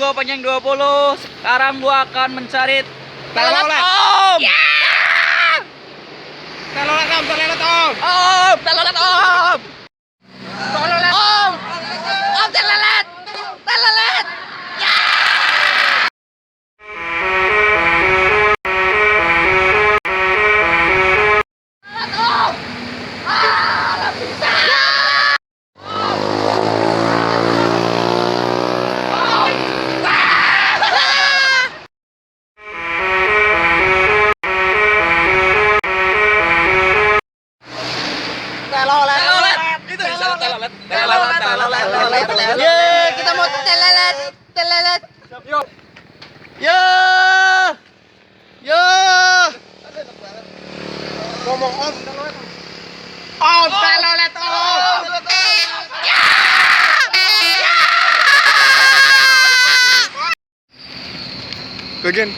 gua panjang 20. Sekarang gua akan mencari Telolet Om. Telolet Om, Telolet Om. Om, Telolet Om. Telolet Om. Om Telolet. Telolet. Yeay, kita mau telolet. Yo. Yo. Yo. Ngomong Om Telolet. Om Telolet Om. Bagian